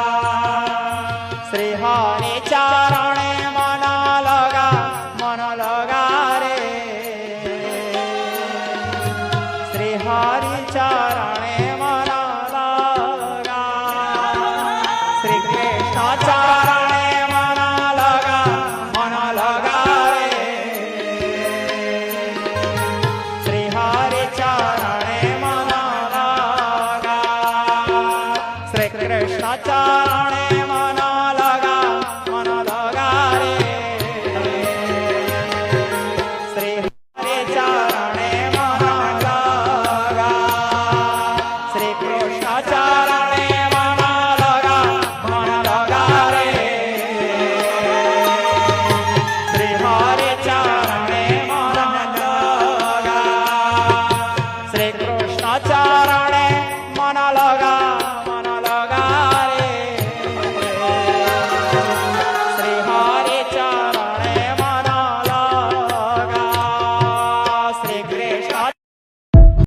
श्री हरि चरणे मन लगा रे। श्री हरि चरणे मन लगा। श्री कृष्ण चरणे मन लगा रे। श्री हरि चरणे मन लगा। श्री कृष्ण चरणे